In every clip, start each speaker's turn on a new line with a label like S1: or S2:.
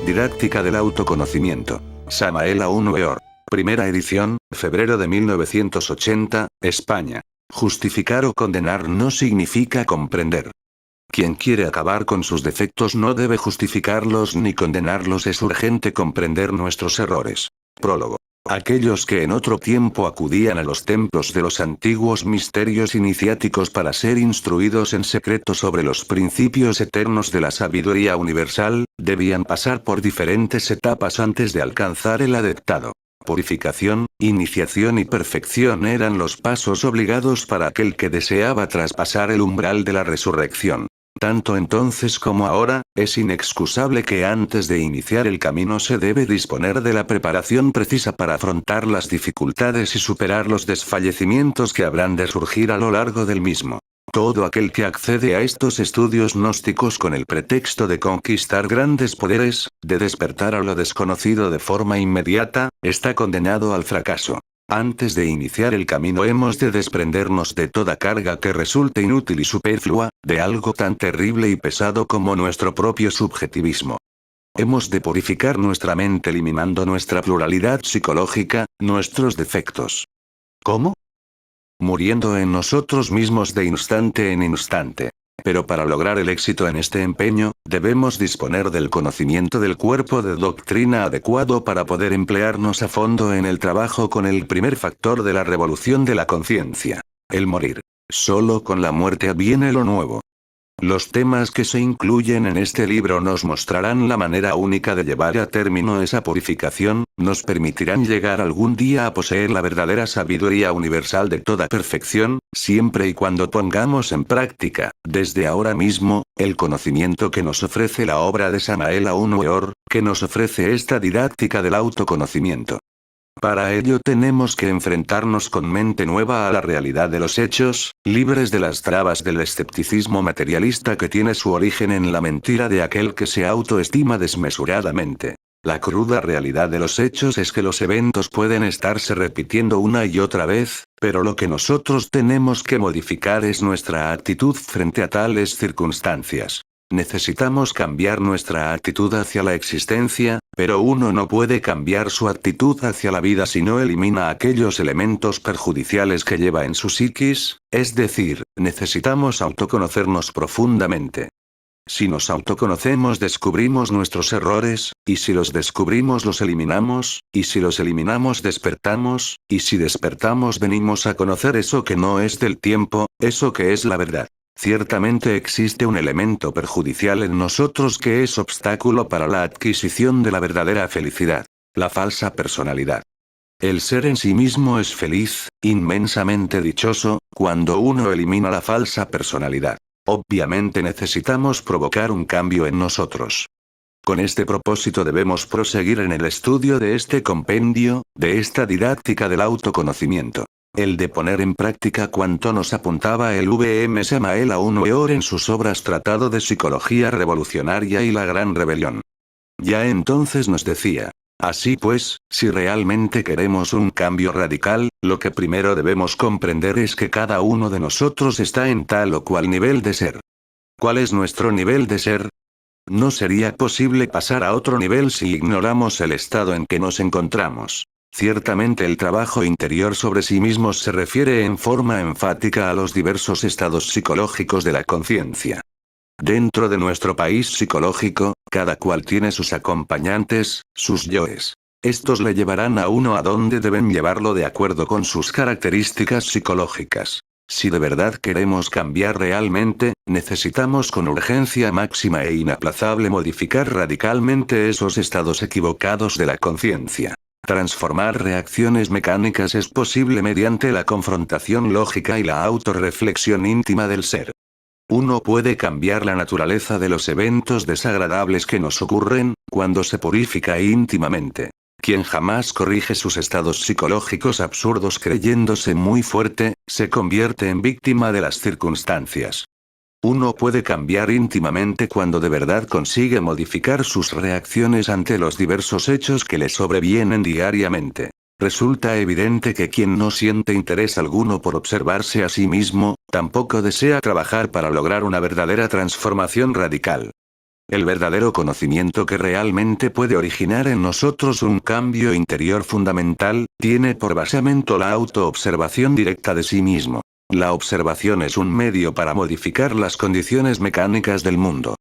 S1: Didáctica del autoconocimiento. Samael Aun Weor. Primera edición, febrero de 1980, España. Justificar o condenar no significa comprender. Quien quiere acabar con sus defectos no debe justificarlos ni condenarlos, es urgente comprender nuestros errores. Prólogo. Aquellos que en otro tiempo acudían a los templos de los antiguos misterios iniciáticos para ser instruidos en secreto sobre los principios eternos de la sabiduría universal, debían pasar por diferentes etapas antes de alcanzar el adeptado. Purificación, iniciación y perfección eran los pasos obligados para aquel que deseaba traspasar el umbral de la resurrección. Tanto entonces como ahora, es inexcusable que antes de iniciar el camino se debe disponer de la preparación precisa para afrontar las dificultades y superar los desfallecimientos que habrán de surgir a lo largo del mismo. Todo aquel que accede a estos estudios gnósticos con el pretexto de conquistar grandes poderes, de despertar a lo desconocido de forma inmediata, está condenado al fracaso. Antes de iniciar el camino hemos de desprendernos de toda carga que resulte inútil y superflua, de algo tan terrible y pesado como nuestro propio subjetivismo. Hemos de purificar nuestra mente eliminando nuestra pluralidad psicológica, nuestros defectos. ¿Cómo? Muriendo en nosotros mismos de instante en instante. Pero para lograr el éxito en este empeño, debemos disponer del conocimiento del cuerpo de doctrina adecuado para poder emplearnos a fondo en el trabajo con el primer factor de la revolución de la conciencia: el morir. Solo con la muerte viene lo nuevo. Los temas que se incluyen en este libro nos mostrarán la manera única de llevar a término esa purificación, nos permitirán llegar algún día a poseer la verdadera sabiduría universal de toda perfección, siempre y cuando pongamos en práctica, desde ahora mismo, el conocimiento que nos ofrece la obra de Samael Aun Weor, que nos ofrece esta didáctica del autoconocimiento. Para ello tenemos que enfrentarnos con mente nueva a la realidad de los hechos, libres de las trabas del escepticismo materialista que tiene su origen en la mentira de aquel que se autoestima desmesuradamente. La cruda realidad de los hechos es que los eventos pueden estarse repitiendo una y otra vez, pero lo que nosotros tenemos que modificar es nuestra actitud frente a tales circunstancias. Necesitamos cambiar nuestra actitud hacia la existencia, pero uno no puede cambiar su actitud hacia la vida si no elimina aquellos elementos perjudiciales que lleva en su psiquis, es decir, necesitamos autoconocernos profundamente. Si nos autoconocemos descubrimos nuestros errores, y si los descubrimos los eliminamos, y si los eliminamos despertamos, y si despertamos venimos a conocer eso que no es del tiempo, eso que es la verdad. Ciertamente existe un elemento perjudicial en nosotros que es obstáculo para la adquisición de la verdadera felicidad: la falsa personalidad. El ser en sí mismo es feliz, inmensamente dichoso, cuando uno elimina la falsa personalidad. Obviamente necesitamos provocar un cambio en nosotros. Con este propósito debemos proseguir en el estudio de este compendio, de esta didáctica del autoconocimiento. El de poner en práctica cuanto nos apuntaba el V.M. Samael Aun Weor en sus obras Tratado de Psicología Revolucionaria y La Gran Rebelión. Ya entonces nos decía: así pues, si realmente queremos un cambio radical, lo que primero debemos comprender es que cada uno de nosotros está en tal o cual nivel de ser. ¿Cuál es nuestro nivel de ser? No sería posible pasar a otro nivel si ignoramos el estado en que nos encontramos. Ciertamente el trabajo interior sobre sí mismos se refiere en forma enfática a los diversos estados psicológicos de la conciencia. Dentro de nuestro país psicológico, cada cual tiene sus acompañantes, sus yoes. Estos le llevarán a uno a donde deben llevarlo de acuerdo con sus características psicológicas. Si de verdad queremos cambiar realmente, necesitamos con urgencia máxima e inaplazable modificar radicalmente esos estados equivocados de la conciencia. Transformar reacciones mecánicas es posible mediante la confrontación lógica y la autorreflexión íntima del ser. Uno puede cambiar la naturaleza de los eventos desagradables que nos ocurren, cuando se purifica íntimamente. Quien jamás corrige sus estados psicológicos absurdos creyéndose muy fuerte, se convierte en víctima de las circunstancias. Uno puede cambiar íntimamente cuando de verdad consigue modificar sus reacciones ante los diversos hechos que le sobrevienen diariamente. Resulta evidente que quien no siente interés alguno por observarse a sí mismo, tampoco desea trabajar para lograr una verdadera transformación radical. El verdadero conocimiento que realmente puede originar en nosotros un cambio interior fundamental, tiene por basamento la autoobservación directa de sí mismo. La observación es un medio para modificar las condiciones mecánicas del mundo.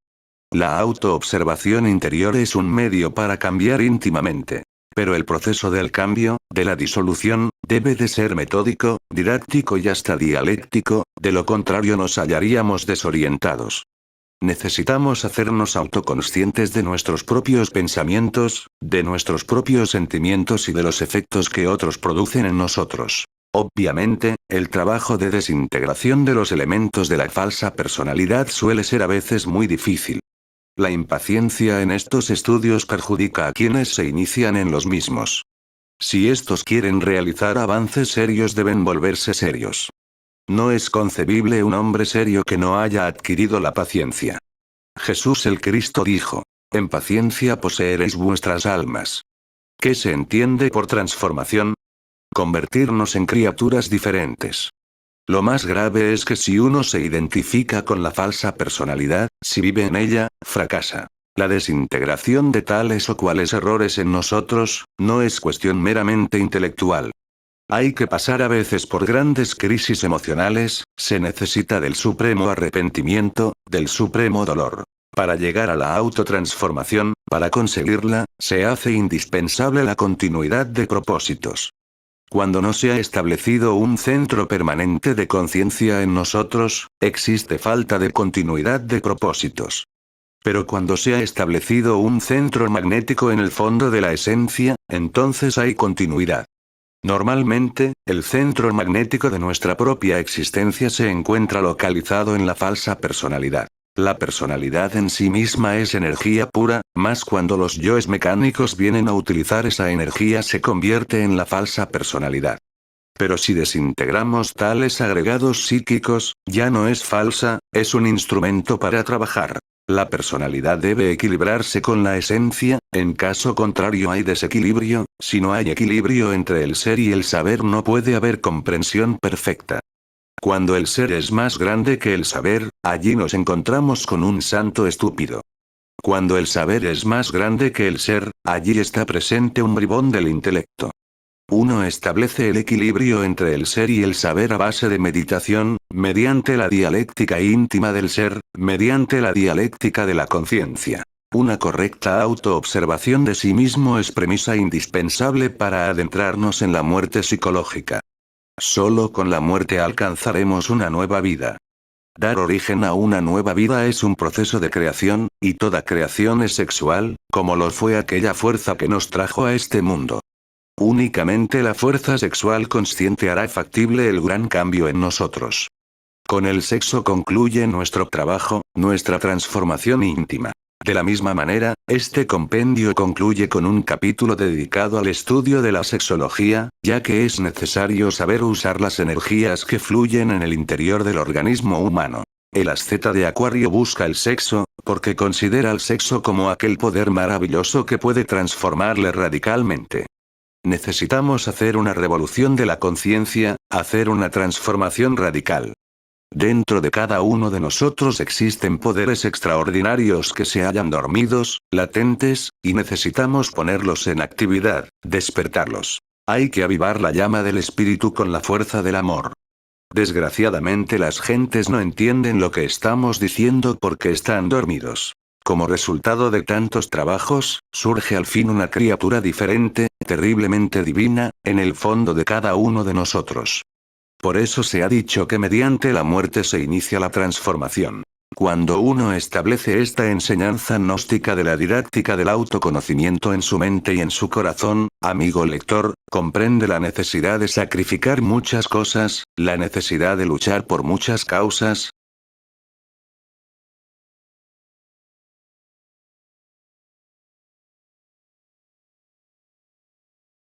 S1: La autoobservación interior es un medio para cambiar íntimamente. Pero el proceso del cambio, de la disolución, debe de ser metódico, didáctico y hasta dialéctico, de lo contrario nos hallaríamos desorientados. Necesitamos hacernos autoconscientes de nuestros propios pensamientos, de nuestros propios sentimientos y de los efectos que otros producen en nosotros. Obviamente, el trabajo de desintegración de los elementos de la falsa personalidad suele ser a veces muy difícil. La impaciencia en estos estudios perjudica a quienes se inician en los mismos. Si estos quieren realizar avances serios deben volverse serios. No es concebible un hombre serio que no haya adquirido la paciencia. Jesús el Cristo dijo: en paciencia poseeréis vuestras almas. ¿Qué se entiende por transformación? Convertirnos en criaturas diferentes. Lo más grave es que si uno se identifica con la falsa personalidad, si vive en ella, fracasa. La desintegración de tales o cuales errores en nosotros, no es cuestión meramente intelectual. Hay que pasar a veces por grandes crisis emocionales, se necesita del supremo arrepentimiento, del supremo dolor. Para llegar a la autotransformación, para conseguirla, se hace indispensable la continuidad de propósitos. Cuando no se ha establecido un centro permanente de conciencia en nosotros, existe falta de continuidad de propósitos. Pero cuando se ha establecido un centro magnético en el fondo de la esencia, entonces hay continuidad. Normalmente, el centro magnético de nuestra propia existencia se encuentra localizado en la falsa personalidad. La personalidad en sí misma es energía pura, mas cuando los yoes mecánicos vienen a utilizar esa energía se convierte en la falsa personalidad. Pero si desintegramos tales agregados psíquicos, ya no es falsa, es un instrumento para trabajar. La personalidad debe equilibrarse con la esencia, en caso contrario hay desequilibrio, si no hay equilibrio entre el ser y el saber no puede haber comprensión perfecta. Cuando el ser es más grande que el saber, allí nos encontramos con un santo estúpido. Cuando el saber es más grande que el ser, allí está presente un bribón del intelecto. Uno establece el equilibrio entre el ser y el saber a base de meditación, mediante la dialéctica íntima del ser, mediante la dialéctica de la conciencia. Una correcta autoobservación de sí mismo es premisa indispensable para adentrarnos en la muerte psicológica. Solo con la muerte alcanzaremos una nueva vida. Dar origen a una nueva vida es un proceso de creación, y toda creación es sexual, como lo fue aquella fuerza que nos trajo a este mundo. Únicamente la fuerza sexual consciente hará factible el gran cambio en nosotros. Con el sexo concluye nuestro trabajo, nuestra transformación íntima. De la misma manera, este compendio concluye con un capítulo dedicado al estudio de la sexología, ya que es necesario saber usar las energías que fluyen en el interior del organismo humano. El asceta de Acuario busca el sexo, porque considera el sexo como aquel poder maravilloso que puede transformarle radicalmente. Necesitamos hacer una revolución de la conciencia, hacer una transformación radical. Dentro de cada uno de nosotros existen poderes extraordinarios que se hallan dormidos, latentes, y necesitamos ponerlos en actividad, despertarlos. Hay que avivar la llama del espíritu con la fuerza del amor. Desgraciadamente las gentes no entienden lo que estamos diciendo porque están dormidos. Como resultado de tantos trabajos, surge al fin una criatura diferente, terriblemente divina, en el fondo de cada uno de nosotros. Por eso se ha dicho que mediante la muerte se inicia la transformación. Cuando uno establece esta enseñanza gnóstica de la didáctica del autoconocimiento en su mente y en su corazón, amigo lector, comprende la necesidad de sacrificar muchas cosas, la necesidad de luchar por muchas causas.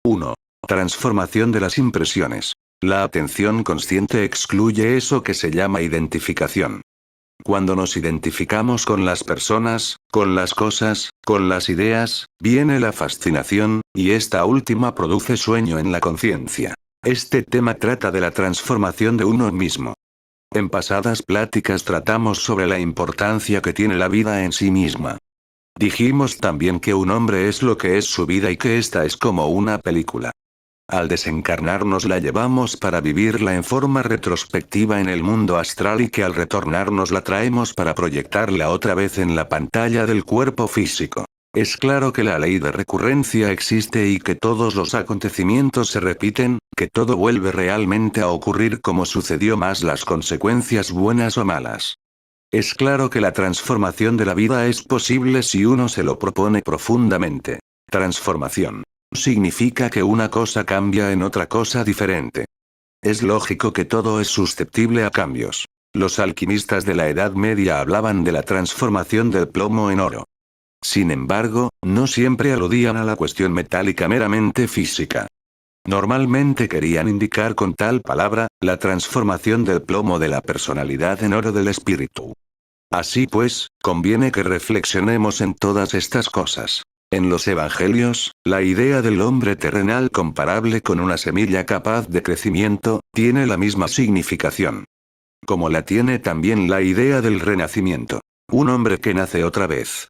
S1: 1. Transformación de las impresiones. La atención consciente excluye eso que se llama identificación. Cuando nos identificamos con las personas, con las cosas, con las ideas, viene la fascinación, y esta última produce sueño en la conciencia. Este tema trata de la transformación de uno mismo. En pasadas pláticas tratamos sobre la importancia que tiene la vida en sí misma. Dijimos también que un hombre es lo que es su vida y que esta es como una película. Al desencarnarnos la llevamos para vivirla en forma retrospectiva en el mundo astral y que al retornarnos la traemos para proyectarla otra vez en la pantalla del cuerpo físico. Es claro que la ley de recurrencia existe y que todos los acontecimientos se repiten, que todo vuelve realmente a ocurrir como sucedió más las consecuencias buenas o malas. Es claro que la transformación de la vida es posible si uno se lo propone profundamente. Transformación significa que una cosa cambia en otra cosa diferente. Es lógico que todo es susceptible a cambios. Los alquimistas de la Edad Media hablaban de la transformación del plomo en oro. Sin embargo, no siempre aludían a la cuestión metálica meramente física. Normalmente querían indicar con tal palabra, la transformación del plomo de la personalidad en oro del espíritu. Así pues, conviene que reflexionemos en todas estas cosas. En los evangelios, la idea del hombre terrenal comparable con una semilla capaz de crecimiento, tiene la misma significación. Como la tiene también la idea del renacimiento. Un hombre que nace otra vez.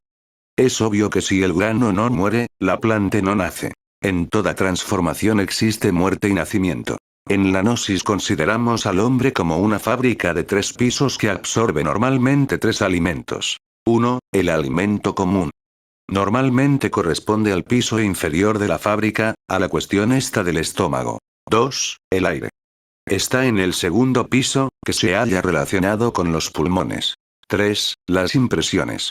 S1: Es obvio que si el grano no muere, la planta no nace. En toda transformación existe muerte y nacimiento. En la gnosis consideramos al hombre como una fábrica de 3 pisos que absorbe normalmente 3 alimentos. 1. El alimento común. Normalmente corresponde al piso inferior de la fábrica, a la cuestión esta del estómago. 2. El aire. Está en el segundo piso, que se halla relacionado con los pulmones. 3. Las impresiones.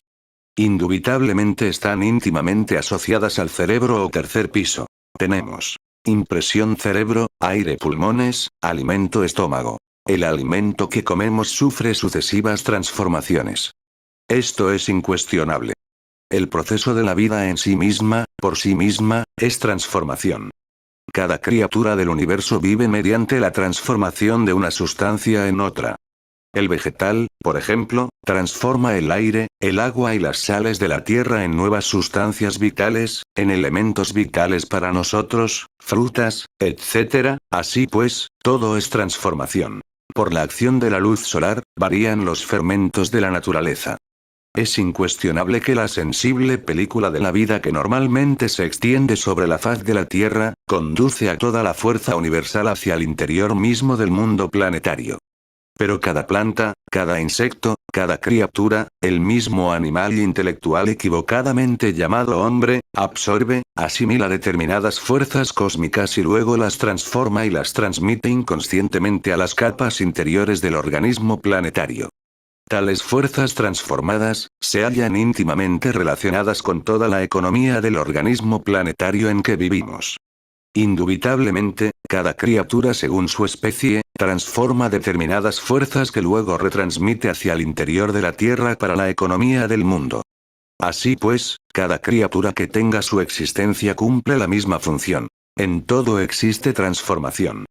S1: Indubitablemente están íntimamente asociadas al cerebro o tercer piso. Tenemos impresión cerebro, aire pulmones, alimento estómago. El alimento que comemos sufre sucesivas transformaciones. Esto es incuestionable. El proceso de la vida en sí misma, por sí misma, es transformación. Cada criatura del universo vive mediante la transformación de una sustancia en otra. El vegetal, por ejemplo, transforma el aire, el agua y las sales de la tierra en nuevas sustancias vitales, en elementos vitales para nosotros, frutas, etc. Así pues, todo es transformación. Por la acción de la luz solar, varían los fermentos de la naturaleza. Es incuestionable que la sensible película de la vida que normalmente se extiende sobre la faz de la Tierra, conduce a toda la fuerza universal hacia el interior mismo del mundo planetario. Pero cada planta, cada insecto, cada criatura, el mismo animal intelectual equivocadamente llamado hombre, absorbe, asimila determinadas fuerzas cósmicas y luego las transforma y las transmite inconscientemente a las capas interiores del organismo planetario. Tales fuerzas transformadas, se hallan íntimamente relacionadas con toda la economía del organismo planetario en que vivimos. Indubitablemente, cada criatura según su especie, transforma determinadas fuerzas que luego retransmite hacia el interior de la Tierra para la economía del mundo. Así pues, cada criatura que tenga su existencia cumple la misma función. En todo existe transformación.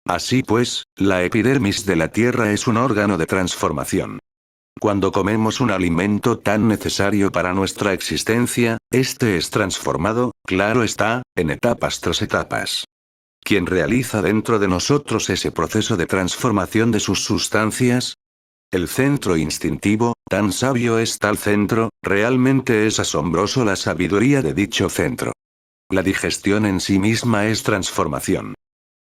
S1: Así pues, la epidermis de la Tierra es un órgano de transformación. Cuando comemos un alimento tan necesario para nuestra existencia, este es transformado, claro está, en etapas tras etapas. ¿Quién realiza dentro de nosotros ese proceso de transformación de sus sustancias? El centro instintivo, tan sabio es tal centro, realmente es asombroso la sabiduría de dicho centro. La digestión en sí misma es transformación.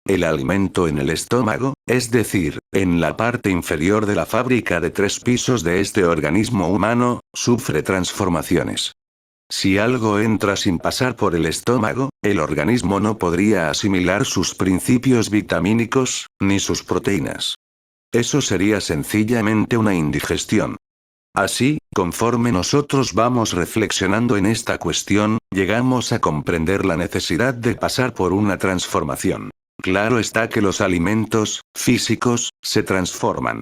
S1: El alimento en el estómago, es decir, en la parte inferior de la fábrica de 3 pisos de este organismo humano, sufre transformaciones. Si algo entra sin pasar por el estómago, el organismo no podría asimilar sus principios vitamínicos, ni sus proteínas. Eso sería sencillamente una indigestión. Así, conforme nosotros vamos reflexionando en esta cuestión, llegamos a comprender la necesidad de pasar por una transformación. Claro está que los alimentos, físicos, se transforman.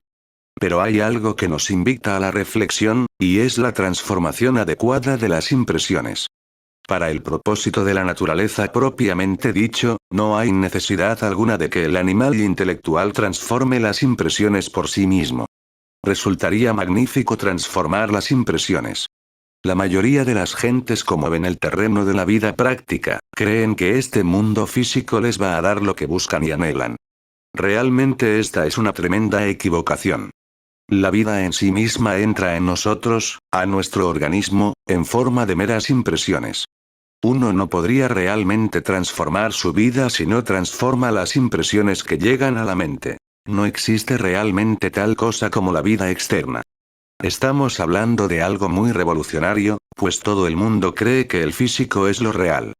S1: Pero hay algo que nos invita a la reflexión, y es la transformación adecuada de las impresiones. Para el propósito de la naturaleza propiamente dicho, no hay necesidad alguna de que el animal intelectual transforme las impresiones por sí mismo. Resultaría magnífico transformar las impresiones. La mayoría de las gentes como ven el terreno de la vida práctica, creen que este mundo físico les va a dar lo que buscan y anhelan. Realmente esta es una tremenda equivocación. La vida en sí misma entra en nosotros, a nuestro organismo, en forma de meras impresiones. Uno no podría realmente transformar su vida si no transforma las impresiones que llegan a la mente. No existe realmente tal cosa como la vida externa. Estamos hablando de algo muy revolucionario, pues todo el mundo cree que el físico es lo real.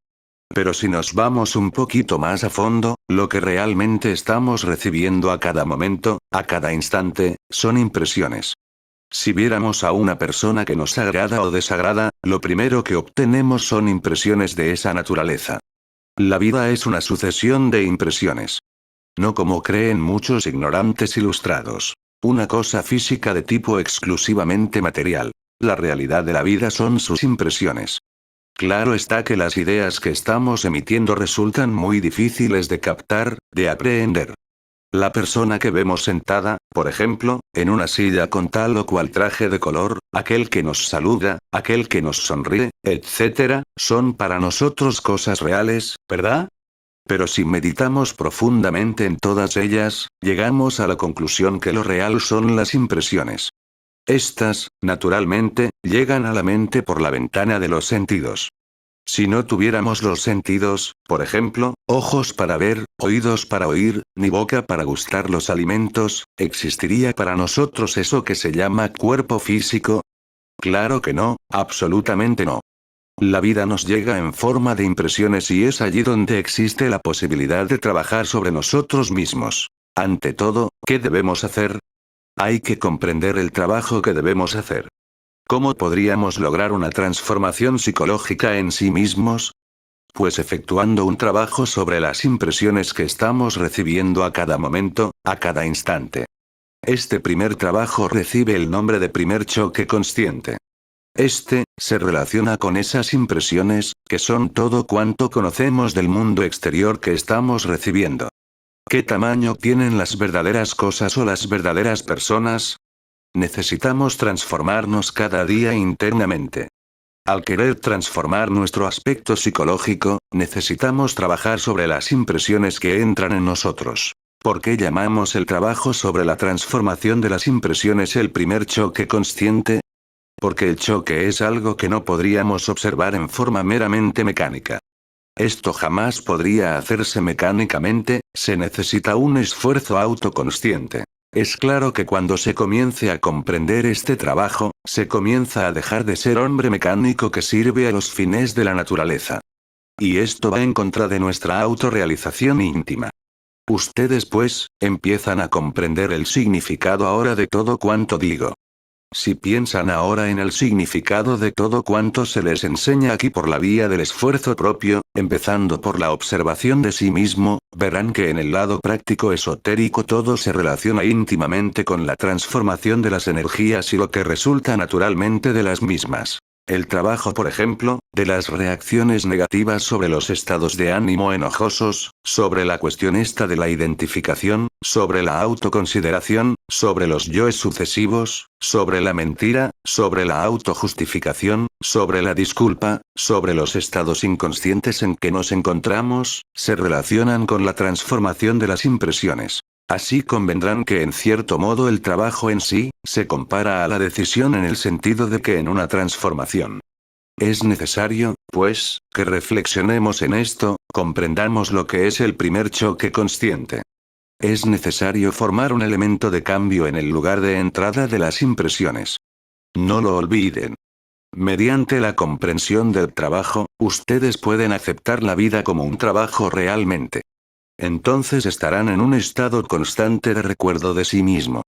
S1: Pero si nos vamos un poquito más a fondo, lo que realmente estamos recibiendo a cada momento, a cada instante, son impresiones. Si viéramos a una persona que nos agrada o desagrada, lo primero que obtenemos son impresiones de esa naturaleza. La vida es una sucesión de impresiones. No como creen muchos ignorantes ilustrados. Una cosa física de tipo exclusivamente material. La realidad de la vida son sus impresiones. Claro está que las ideas que estamos emitiendo resultan muy difíciles de captar, de aprehender. La persona que vemos sentada, por ejemplo, en una silla con tal o cual traje de color, aquel que nos saluda, aquel que nos sonríe, etc., son para nosotros cosas reales, ¿verdad? Pero si meditamos profundamente en todas ellas, llegamos a la conclusión que lo real son las impresiones. Estas, naturalmente, llegan a la mente por la ventana de los sentidos. Si no tuviéramos los sentidos, por ejemplo, ojos para ver, oídos para oír, ni boca para gustar los alimentos, ¿existiría para nosotros eso que se llama cuerpo físico? Claro que no, absolutamente no. La vida nos llega en forma de impresiones y es allí donde existe la posibilidad de trabajar sobre nosotros mismos. Ante todo, ¿qué debemos hacer? Hay que comprender el trabajo que debemos hacer. ¿Cómo podríamos lograr una transformación psicológica en sí mismos? Pues efectuando un trabajo sobre las impresiones que estamos recibiendo a cada momento, a cada instante. Este primer trabajo recibe el nombre de primer choque consciente. Este, se relaciona con esas impresiones, que son todo cuanto conocemos del mundo exterior que estamos recibiendo. ¿Qué tamaño tienen las verdaderas cosas o las verdaderas personas? Necesitamos transformarnos cada día internamente. Al querer transformar nuestro aspecto psicológico, necesitamos trabajar sobre las impresiones que entran en nosotros. ¿Por qué llamamos el trabajo sobre la transformación de las impresiones el primer choque consciente? Porque el choque es algo que no podríamos observar en forma meramente mecánica. Esto jamás podría hacerse mecánicamente, se necesita un esfuerzo autoconsciente. Es claro que cuando se comience a comprender este trabajo, se comienza a dejar de ser hombre mecánico que sirve a los fines de la naturaleza. Y esto va en contra de nuestra autorrealización íntima. Ustedes pues, empiezan a comprender el significado ahora de todo cuanto digo. Si piensan ahora en el significado de todo cuanto se les enseña aquí por la vía del esfuerzo propio, empezando por la observación de sí mismo, verán que en el lado práctico esotérico todo se relaciona íntimamente con la transformación de las energías y lo que resulta naturalmente de las mismas. El trabajo, por ejemplo, de las reacciones negativas sobre los estados de ánimo enojosos, sobre la cuestión esta de la identificación, sobre la autoconsideración, sobre los yoes sucesivos, sobre la mentira, sobre la autojustificación, sobre la disculpa, sobre los estados inconscientes en que nos encontramos, se relacionan con la transformación de las impresiones. Así convendrán que en cierto modo el trabajo en sí, se compara a la decisión en el sentido de que en una transformación. Es necesario, pues, que reflexionemos en esto, comprendamos lo que es el primer choque consciente. Es necesario formar un elemento de cambio en el lugar de entrada de las impresiones. No lo olviden. Mediante la comprensión del trabajo, ustedes pueden aceptar la vida como un trabajo realmente. Entonces estarán en un estado constante de recuerdo de sí mismo.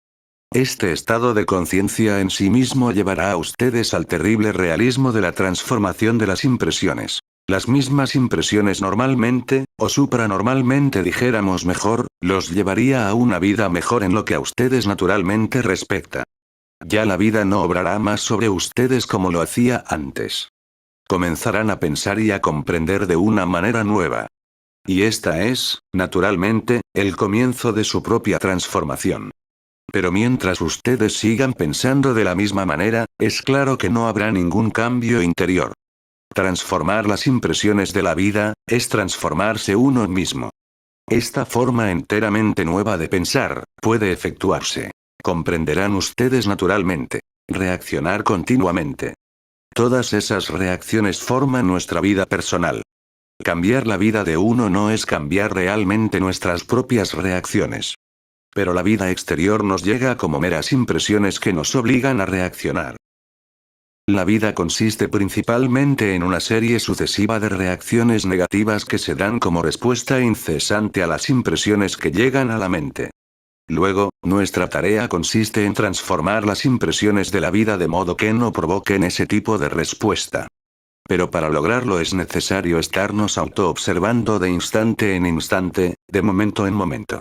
S1: Este estado de conciencia en sí mismo llevará a ustedes al terrible realismo de la transformación de las impresiones. Las mismas impresiones normalmente, o supranormalmente dijéramos mejor, los llevaría a una vida mejor en lo que a ustedes naturalmente respecta. Ya la vida no obrará más sobre ustedes como lo hacía antes. Comenzarán a pensar y a comprender de una manera nueva. Y esta es, naturalmente, el comienzo de su propia transformación. Pero mientras ustedes sigan pensando de la misma manera, es claro que no habrá ningún cambio interior. Transformar las impresiones de la vida, es transformarse uno mismo. Esta forma enteramente nueva de pensar, puede efectuarse Comprenderán ustedes naturalmente. Reaccionar continuamente. Todas esas reacciones forman nuestra vida personal. Cambiar la vida de uno no es cambiar realmente nuestras propias reacciones. Pero la vida exterior nos llega como meras impresiones que nos obligan a reaccionar. La vida consiste principalmente en una serie sucesiva de reacciones negativas que se dan como respuesta incesante a las impresiones que llegan a la mente. Luego, nuestra tarea consiste en transformar las impresiones de la vida de modo que no provoquen ese tipo de respuesta. Pero para lograrlo es necesario estarnos autoobservando de instante en instante, de momento en momento.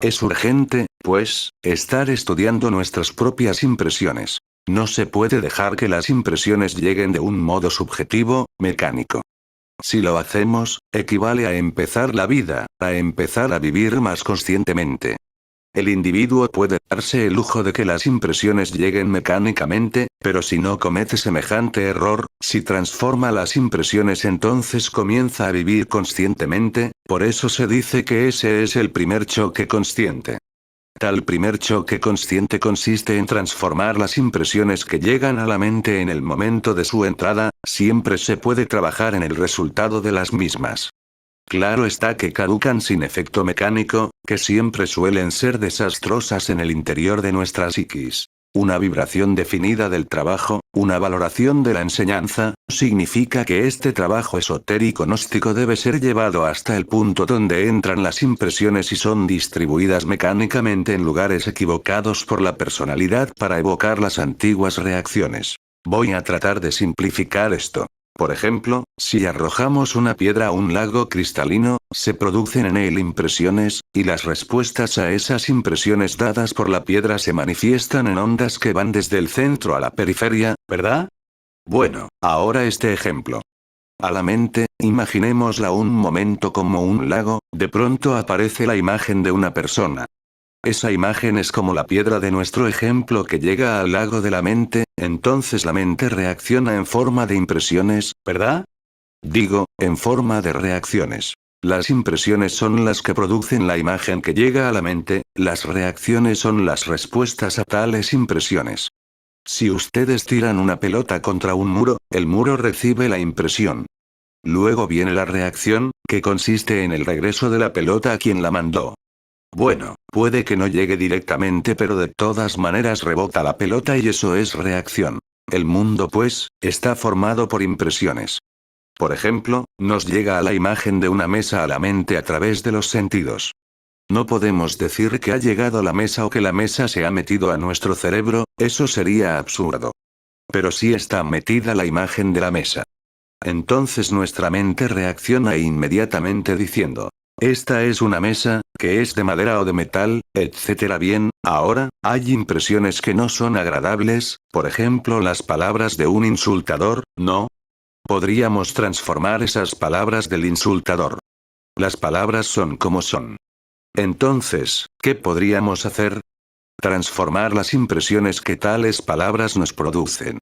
S1: Es urgente, pues, estar estudiando nuestras propias impresiones. No se puede dejar que las impresiones lleguen de un modo subjetivo, mecánico. Si lo hacemos, equivale a empezar la vida, a empezar a vivir más conscientemente. El individuo puede darse el lujo de que las impresiones lleguen mecánicamente, pero si no comete semejante error, si transforma las impresiones entonces comienza a vivir conscientemente, por eso se dice que ese es el primer choque consciente. Tal primer choque consciente consiste en transformar las impresiones que llegan a la mente en el momento de su entrada, siempre se puede trabajar en el resultado de las mismas. Claro está que caducan sin efecto mecánico, que siempre suelen ser desastrosas en el interior de nuestra psiquis. Una vibración definida del trabajo, una valoración de la enseñanza, significa que este trabajo esotérico gnóstico debe ser llevado hasta el punto donde entran las impresiones y son distribuidas mecánicamente en lugares equivocados por la personalidad para evocar las antiguas reacciones. Voy a tratar de simplificar esto. Por ejemplo, si arrojamos una piedra a un lago cristalino, se producen en él impresiones, y las respuestas a esas impresiones dadas por la piedra se manifiestan en ondas que van desde el centro a la periferia, ¿verdad? Bueno, ahora este ejemplo. A la mente, imaginémosla un momento como un lago, de pronto aparece la imagen de una persona. Esa imagen es como la piedra de nuestro ejemplo que llega al lago de la mente, entonces la mente reacciona en forma de impresiones, ¿verdad? Digo, en forma de reacciones. Las impresiones son las que producen la imagen que llega a la mente, las reacciones son las respuestas a tales impresiones. Si ustedes tiran una pelota contra un muro, el muro recibe la impresión. Luego viene la reacción, que consiste en el regreso de la pelota a quien la mandó. Bueno, puede que no llegue directamente, pero de todas maneras rebota la pelota y eso es reacción. El mundo, pues, está formado por impresiones. Por ejemplo, nos llega a la imagen de una mesa a la mente a través de los sentidos. No podemos decir que ha llegado la mesa o que la mesa se ha metido a nuestro cerebro, eso sería absurdo. Pero sí está metida la imagen de la mesa. Entonces nuestra mente reacciona inmediatamente diciendo: esta es una mesa, que es de madera o de metal, etc. Bien, ahora, hay impresiones que no son agradables, por ejemplo las palabras de un insultador, ¿no? Podríamos transformar esas palabras del insultador. Las palabras son como son. Entonces, ¿qué podríamos hacer? Transformar las impresiones que tales palabras nos producen.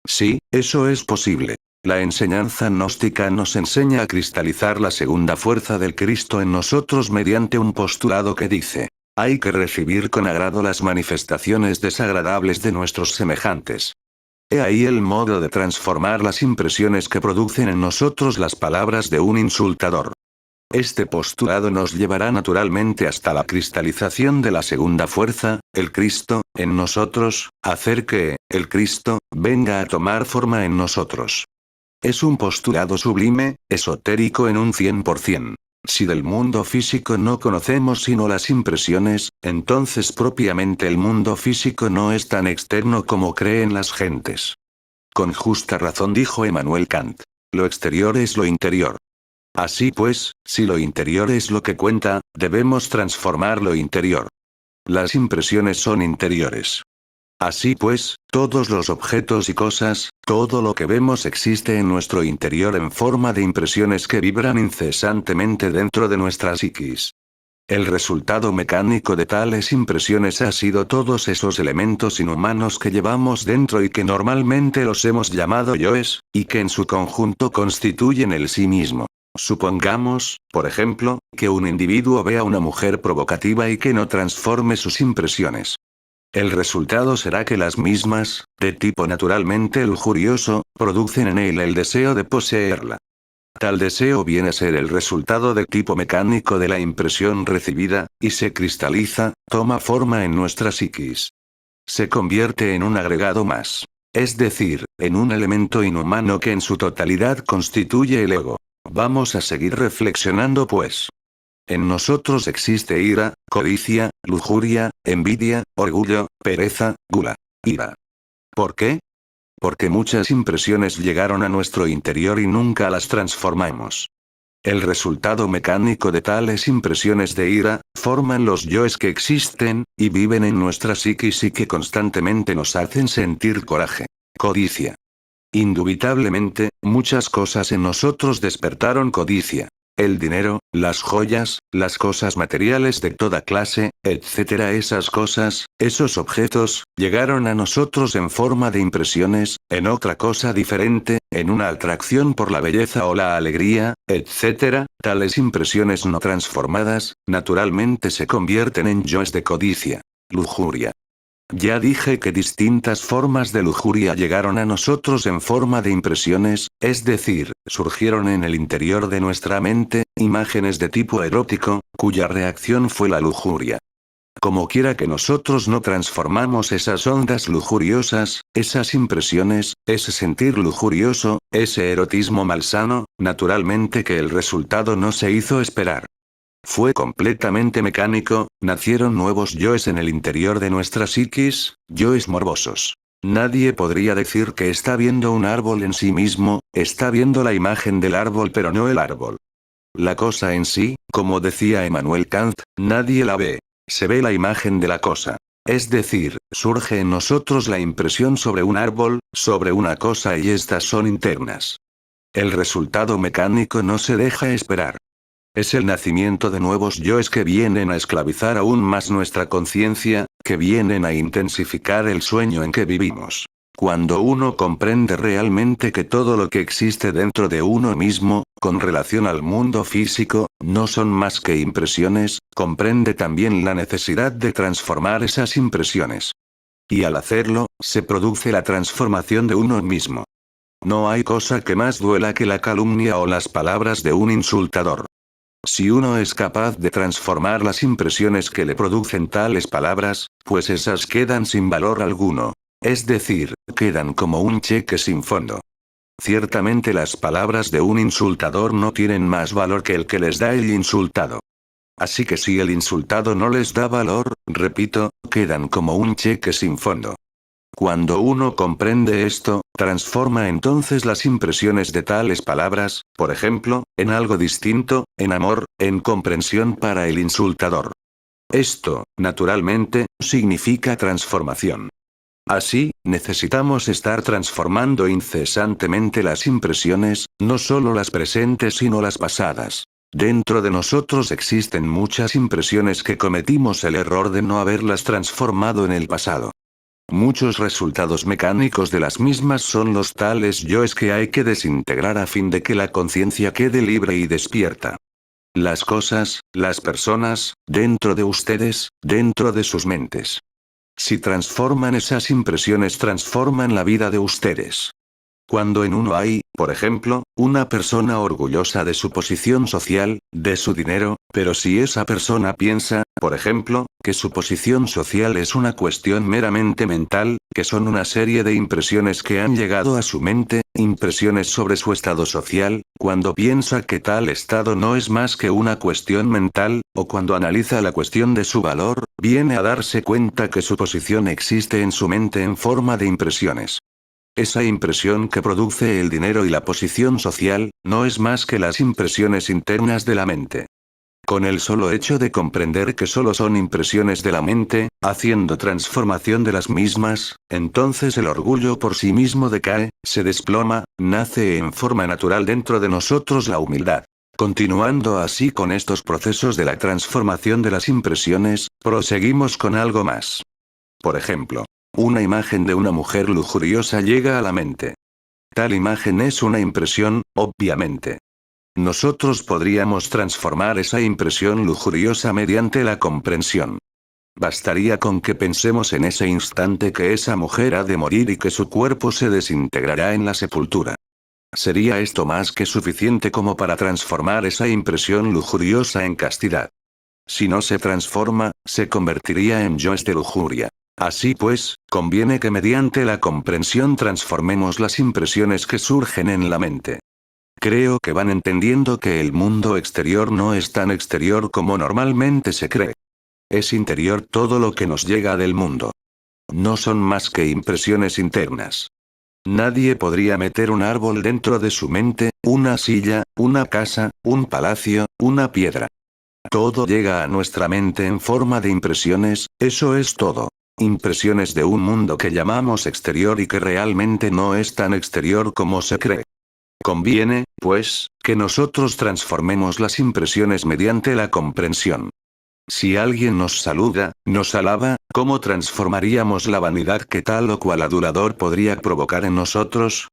S1: Sí, eso es posible. La enseñanza gnóstica nos enseña a cristalizar la segunda fuerza del Cristo en nosotros mediante un postulado que dice: hay que recibir con agrado las manifestaciones desagradables de nuestros semejantes. He ahí el modo de transformar las impresiones que producen en nosotros las palabras de un insultador. Este postulado nos llevará naturalmente hasta la cristalización de la segunda fuerza, el Cristo, en nosotros, hacer que, el Cristo, venga a tomar forma en nosotros. Es un postulado sublime, esotérico en un 100%. Si del mundo físico no conocemos sino las impresiones, entonces propiamente el mundo físico no es tan externo como creen las gentes. Con justa razón dijo Emmanuel Kant: lo exterior es lo interior. Así pues, si lo interior es lo que cuenta, debemos transformar lo interior. Las impresiones son interiores. Así pues, todos los objetos y cosas, todo lo que vemos existe en nuestro interior en forma de impresiones que vibran incesantemente dentro de nuestra psiquis. El resultado mecánico de tales impresiones ha sido todos esos elementos inhumanos que llevamos dentro y que normalmente los hemos llamado yoes, y que en su conjunto constituyen el sí mismo. Supongamos, por ejemplo, que un individuo ve a una mujer provocativa y que no transforme sus impresiones. El resultado será que las mismas, de tipo naturalmente lujurioso, producen en él el deseo de poseerla. Tal deseo viene a ser el resultado de tipo mecánico de la impresión recibida, y se cristaliza, toma forma en nuestra psiquis. Se convierte en un agregado más. Es decir, en un elemento inhumano que en su totalidad constituye el ego. Vamos a seguir reflexionando pues. En nosotros existe ira, codicia, lujuria, envidia, orgullo, pereza, gula. Ira. ¿Por qué? Porque muchas impresiones llegaron a nuestro interior y nunca las transformamos. El resultado mecánico de tales impresiones de ira, forman los yoes que existen, y viven en nuestra psiquis y que constantemente nos hacen sentir coraje. Codicia. Indubitablemente, muchas cosas en nosotros despertaron codicia. El dinero, las joyas, las cosas materiales de toda clase, etc. Esas cosas, esos objetos, llegaron a nosotros en forma de impresiones, en otra cosa diferente, en una atracción por la belleza o la alegría, etc. Tales impresiones no transformadas, naturalmente se convierten en yoes de codicia. Lujuria. Ya dije que distintas formas de lujuria llegaron a nosotros en forma de impresiones, es decir, surgieron en el interior de nuestra mente, imágenes de tipo erótico, cuya reacción fue la lujuria. Como quiera que nosotros no transformamos esas ondas lujuriosas, esas impresiones, ese sentir lujurioso, ese erotismo malsano, naturalmente que el resultado no se hizo esperar. Fue completamente mecánico, nacieron nuevos yoes en el interior de nuestra psiquis, yoes morbosos. Nadie podría decir que está viendo un árbol en sí mismo, está viendo la imagen del árbol pero no el árbol. La cosa en sí, como decía Emmanuel Kant, nadie la ve. Se ve la imagen de la cosa. Es decir, surge en nosotros la impresión sobre un árbol, sobre una cosa y estas son internas. El resultado mecánico no se deja esperar. Es el nacimiento de nuevos yoes que vienen a esclavizar aún más nuestra conciencia, que vienen a intensificar el sueño en que vivimos. Cuando uno comprende realmente que todo lo que existe dentro de uno mismo, con relación al mundo físico, no son más que impresiones, comprende también la necesidad de transformar esas impresiones. Y al hacerlo, se produce la transformación de uno mismo. No hay cosa que más duela que la calumnia o las palabras de un insultador. Si uno es capaz de transformar las impresiones que le producen tales palabras, pues esas quedan sin valor alguno. Es decir, quedan como un cheque sin fondo. Ciertamente las palabras de un insultador no tienen más valor que el que les da el insultado. Así que si el insultado no les da valor, repito, quedan como un cheque sin fondo. Cuando uno comprende esto, transforma entonces las impresiones de tales palabras, por ejemplo, en algo distinto, en amor, en comprensión para el insultador. Esto, naturalmente, significa transformación. Así, necesitamos estar transformando incesantemente las impresiones, no solo las presentes sino las pasadas. Dentro de nosotros existen muchas impresiones que cometimos el error de no haberlas transformado en el pasado. Muchos resultados mecánicos de las mismas son los tales yoes que hay que desintegrar a fin de que la conciencia quede libre y despierta. Las cosas, las personas, dentro de ustedes, dentro de sus mentes. Si transforman esas impresiones, transforman la vida de ustedes. Cuando en uno hay, por ejemplo, una persona orgullosa de su posición social, de su dinero, pero si esa persona piensa, por ejemplo, que su posición social es una cuestión meramente mental, que son una serie de impresiones que han llegado a su mente, impresiones sobre su estado social, cuando piensa que tal estado no es más que una cuestión mental, o cuando analiza la cuestión de su valor, viene a darse cuenta que su posición existe en su mente en forma de impresiones. Esa impresión que produce el dinero y la posición social, no es más que las impresiones internas de la mente. Con el solo hecho de comprender que solo son impresiones de la mente, haciendo transformación de las mismas, entonces el orgullo por sí mismo decae, se desploma, nace en forma natural dentro de nosotros la humildad. Continuando así con estos procesos de la transformación de las impresiones, proseguimos con algo más. Por ejemplo, una imagen de una mujer lujuriosa llega a la mente. Tal imagen es una impresión, obviamente. Nosotros podríamos transformar esa impresión lujuriosa mediante la comprensión. Bastaría con que pensemos en ese instante que esa mujer ha de morir y que su cuerpo se desintegrará en la sepultura. Sería esto más que suficiente como para transformar esa impresión lujuriosa en castidad. Si no se transforma, se convertiría en yoes de lujuria. Así pues, conviene que mediante la comprensión transformemos las impresiones que surgen en la mente. Creo que van entendiendo que el mundo exterior no es tan exterior como normalmente se cree. Es interior todo lo que nos llega del mundo. No son más que impresiones internas. Nadie podría meter un árbol dentro de su mente, una silla, una casa, un palacio, una piedra. Todo llega a nuestra mente en forma de impresiones, eso es todo. Impresiones de un mundo que llamamos exterior y que realmente no es tan exterior como se cree. Conviene, pues, que nosotros transformemos las impresiones mediante la comprensión. Si alguien nos saluda, nos alaba, ¿cómo transformaríamos la vanidad que tal o cual adulador podría provocar en nosotros?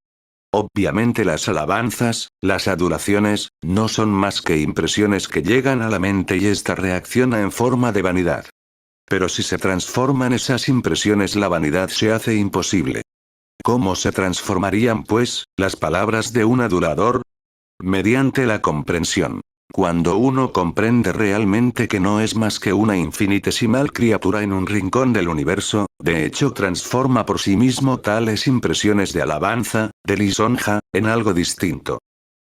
S1: Obviamente las alabanzas, las adulaciones, no son más que impresiones que llegan a la mente y ésta reacciona en forma de vanidad. Pero si se transforman esas impresiones, la vanidad se hace imposible. ¿Cómo se transformarían, pues, las palabras de un adulador? Mediante la comprensión. Cuando uno comprende realmente que no es más que una infinitesimal criatura en un rincón del universo, de hecho transforma por sí mismo tales impresiones de alabanza, de lisonja, en algo distinto.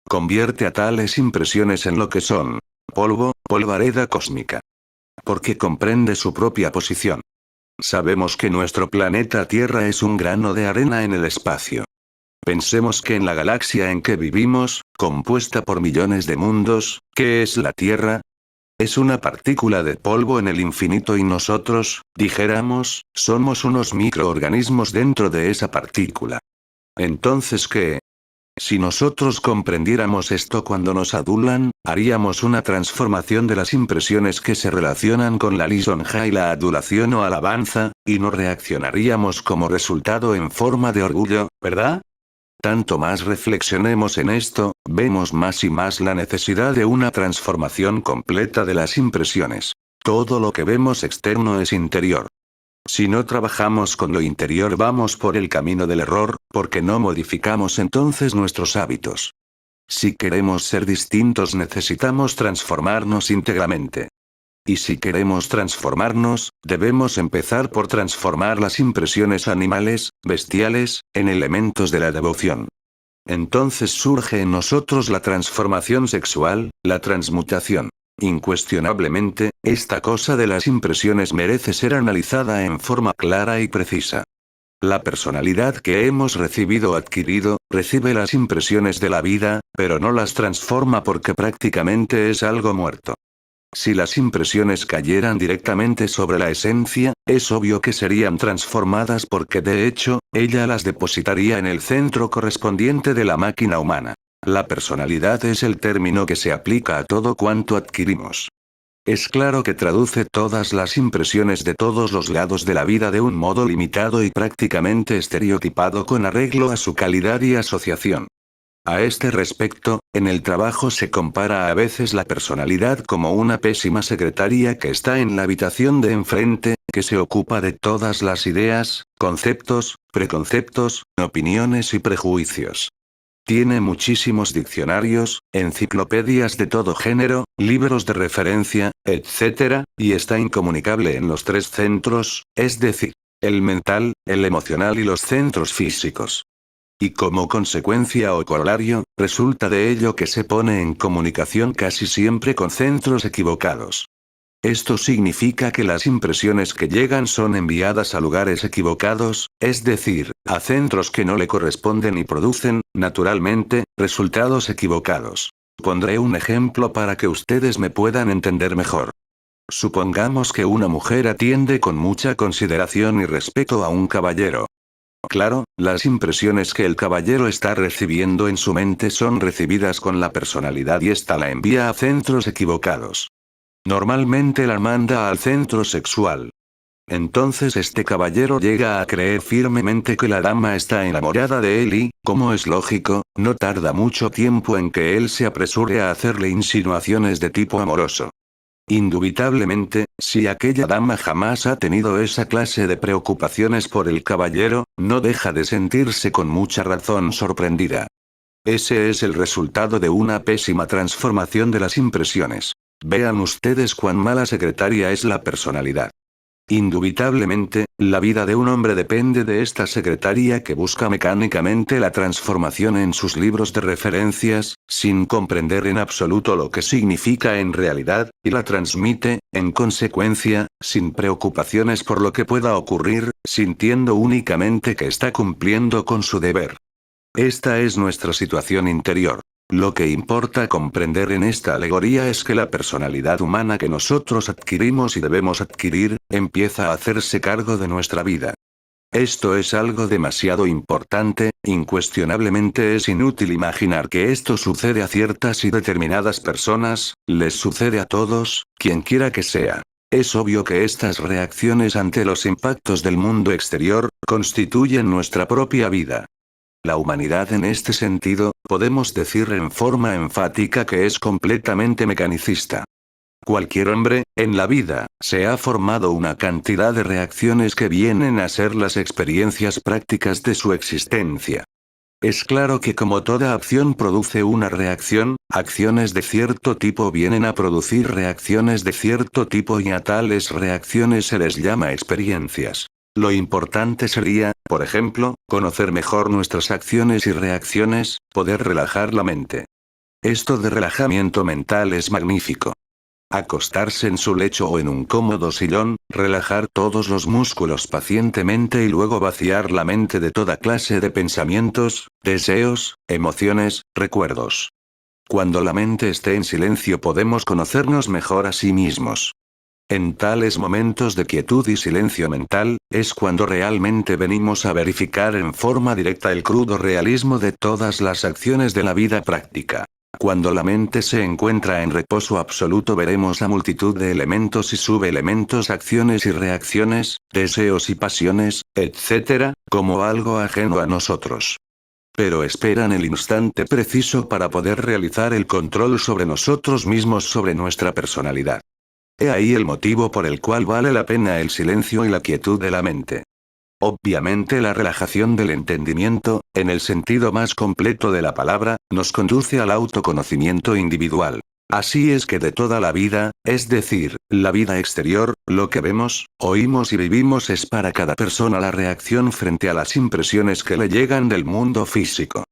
S1: Convierte a tales impresiones en lo que son: polvo, polvareda cósmica. Porque comprende su propia posición. Sabemos que nuestro planeta Tierra es un grano de arena en el espacio. Pensemos que en la galaxia en que vivimos, compuesta por millones de mundos, ¿qué es la Tierra? Es una partícula de polvo en el infinito y nosotros, dijéramos, somos unos microorganismos dentro de esa partícula. Entonces, ¿qué? Si nosotros comprendiéramos esto cuando nos adulan, haríamos una transformación de las impresiones que se relacionan con la lisonja y la adulación o alabanza, y no reaccionaríamos como resultado en forma de orgullo, ¿verdad? Tanto más reflexionemos en esto, vemos más y más la necesidad de una transformación completa de las impresiones. Todo lo que vemos externo es interior. Si no trabajamos con lo interior, vamos por el camino del error, porque no modificamos entonces nuestros hábitos. Si queremos ser distintos, necesitamos transformarnos íntegramente. Y si queremos transformarnos, debemos empezar por transformar las impresiones animales, bestiales, en elementos de la devoción. Entonces surge en nosotros la transformación sexual, la transmutación. Incuestionablemente, esta cosa de las impresiones merece ser analizada en forma clara y precisa. La personalidad que hemos recibido o adquirido, recibe las impresiones de la vida, pero no las transforma porque prácticamente es algo muerto. Si las impresiones cayeran directamente sobre la esencia, es obvio que serían transformadas porque de hecho, ella las depositaría en el centro correspondiente de la máquina humana. La personalidad es el término que se aplica a todo cuanto adquirimos. Es claro que traduce todas las impresiones de todos los lados de la vida de un modo limitado y prácticamente estereotipado con arreglo a su calidad y asociación. A este respecto, en el trabajo se compara a veces la personalidad como una pésima secretaria que está en la habitación de enfrente, que se ocupa de todas las ideas, conceptos, preconceptos, opiniones y prejuicios. Tiene muchísimos diccionarios, enciclopedias de todo género, libros de referencia, etc., y está incomunicable en los tres centros, es decir, el mental, el emocional y los centros físicos. Y como consecuencia o corolario, resulta de ello que se pone en comunicación casi siempre con centros equivocados. Esto significa que las impresiones que llegan son enviadas a lugares equivocados, es decir, a centros que no le corresponden y producen, naturalmente, resultados equivocados. Pondré un ejemplo para que ustedes me puedan entender mejor. Supongamos que una mujer atiende con mucha consideración y respeto a un caballero. Claro, las impresiones que el caballero está recibiendo en su mente son recibidas con la personalidad y ésta la envía a centros equivocados. Normalmente la manda al centro sexual. Entonces este caballero llega a creer firmemente que la dama está enamorada de él y, como es lógico, no tarda mucho tiempo en que él se apresure a hacerle insinuaciones de tipo amoroso. Indubitablemente, si aquella dama jamás ha tenido esa clase de preocupaciones por el caballero, no deja de sentirse con mucha razón sorprendida. Ese es el resultado de una pésima transformación de las impresiones. Vean ustedes cuán mala secretaria es la personalidad. Indubitablemente, la vida de un hombre depende de esta secretaria que busca mecánicamente la transformación en sus libros de referencias, sin comprender en absoluto lo que significa en realidad, y la transmite, en consecuencia, sin preocupaciones por lo que pueda ocurrir, sintiendo únicamente que está cumpliendo con su deber. Esta es nuestra situación interior. Lo que importa comprender en esta alegoría es que la personalidad humana que nosotros adquirimos y debemos adquirir, empieza a hacerse cargo de nuestra vida. Esto es algo demasiado importante, incuestionablemente es inútil imaginar que esto sucede a ciertas y determinadas personas, les sucede a todos, quien quiera que sea. Es obvio que estas reacciones ante los impactos del mundo exterior, constituyen nuestra propia vida. La humanidad en este sentido, podemos decir en forma enfática que es completamente mecanicista. Cualquier hombre, en la vida, se ha formado una cantidad de reacciones que vienen a ser las experiencias prácticas de su existencia. Es claro que como toda acción produce una reacción, acciones de cierto tipo vienen a producir reacciones de cierto tipo y a tales reacciones se les llama experiencias. Lo importante sería, por ejemplo, conocer mejor nuestras acciones y reacciones, poder relajar la mente. Esto de relajamiento mental es magnífico. Acostarse en su lecho o en un cómodo sillón, relajar todos los músculos pacientemente y luego vaciar la mente de toda clase de pensamientos, deseos, emociones, recuerdos. Cuando la mente esté en silencio podemos conocernos mejor a sí mismos. En tales momentos de quietud y silencio mental, es cuando realmente venimos a verificar en forma directa el crudo realismo de todas las acciones de la vida práctica. Cuando la mente se encuentra en reposo absoluto veremos a multitud de elementos y subelementos, acciones y reacciones, deseos y pasiones, etc., como algo ajeno a nosotros. Pero esperan el instante preciso para poder realizar el control sobre nosotros mismos, sobre nuestra personalidad. He ahí el motivo por el cual vale la pena el silencio y la quietud de la mente. Obviamente la relajación del entendimiento, en el sentido más completo de la palabra, nos conduce al autoconocimiento individual. Así es que de toda la vida, es decir, la vida exterior, lo que vemos, oímos y vivimos es para cada persona la reacción frente a las impresiones que le llegan del mundo físico.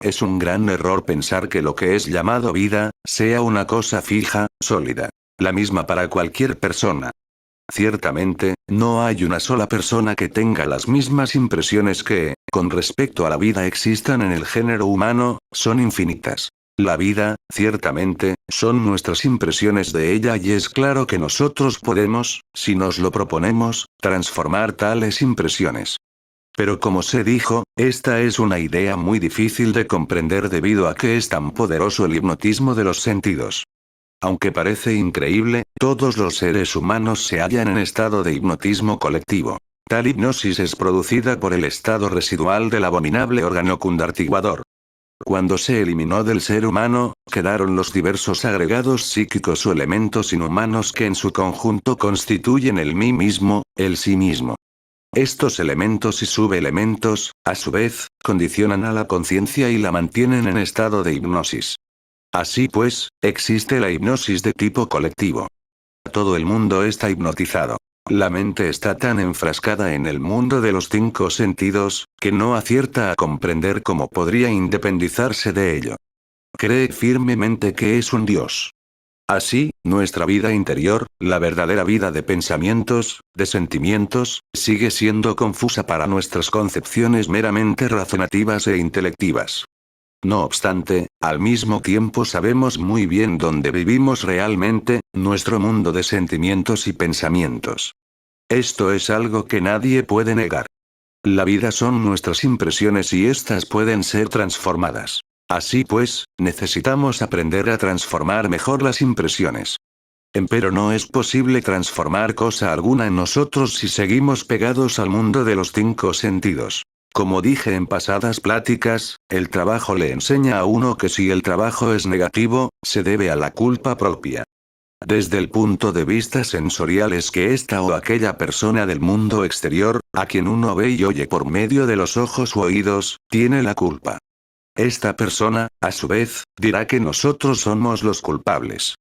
S1: Es un gran error pensar que lo que es llamado vida, sea una cosa fija, sólida. La misma para cualquier persona. Ciertamente, no hay una sola persona que tenga las mismas impresiones que, con respecto a la vida existan en el género humano, son infinitas. La vida, ciertamente, son nuestras impresiones de ella y es claro que nosotros podemos, si nos lo proponemos, transformar tales impresiones. Pero como se dijo, esta es una idea muy difícil de comprender debido a que es tan poderoso el hipnotismo de los sentidos. Aunque parece increíble, todos los seres humanos se hallan en estado de hipnotismo colectivo. Tal hipnosis es producida por el estado residual del abominable órgano cundartiguador. Cuando se eliminó del ser humano, quedaron los diversos agregados psíquicos o elementos inhumanos que en su conjunto constituyen el mí mismo, el sí mismo. Estos elementos y subelementos, a su vez, condicionan a la conciencia y la mantienen en estado de hipnosis. Así pues, existe la hipnosis de tipo colectivo. Todo el mundo está hipnotizado. La mente está tan enfrascada en el mundo de los 5 sentidos, que no acierta a comprender cómo podría independizarse de ello. Cree firmemente que es un dios. Así, nuestra vida interior, la verdadera vida de pensamientos, de sentimientos, sigue siendo confusa para nuestras concepciones meramente razonativas e intelectivas. No obstante, al mismo tiempo sabemos muy bien dónde vivimos realmente, nuestro mundo de sentimientos y pensamientos. Esto es algo que nadie puede negar. La vida son nuestras impresiones y éstas pueden ser transformadas. Así pues, necesitamos aprender a transformar mejor las impresiones. Empero no es posible transformar cosa alguna en nosotros si seguimos pegados al mundo de los 5 sentidos. Como dije en pasadas pláticas, el trabajo le enseña a uno que si el trabajo es negativo, se debe a la culpa propia. Desde el punto de vista sensorial es que esta o aquella persona del mundo exterior, a quien uno ve y oye por medio de los ojos u oídos, tiene la culpa. Esta persona, a su vez, dirá que nosotros somos los culpables.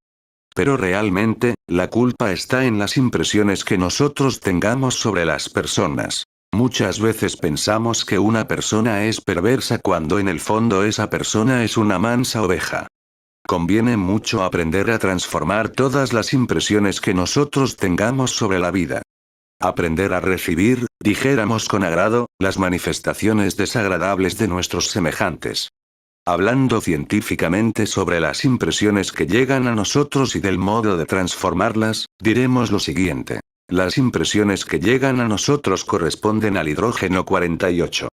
S1: Pero realmente, la culpa está en las impresiones que nosotros tengamos sobre las personas. Muchas veces pensamos que una persona es perversa cuando en el fondo esa persona es una mansa oveja. Conviene mucho aprender a transformar todas las impresiones que nosotros tengamos sobre la vida. Aprender a recibir, dijéramos con agrado, las manifestaciones desagradables de nuestros semejantes. Hablando científicamente sobre las impresiones que llegan a nosotros y del modo de transformarlas, diremos lo siguiente. Las impresiones que llegan a nosotros corresponden al hidrógeno 48.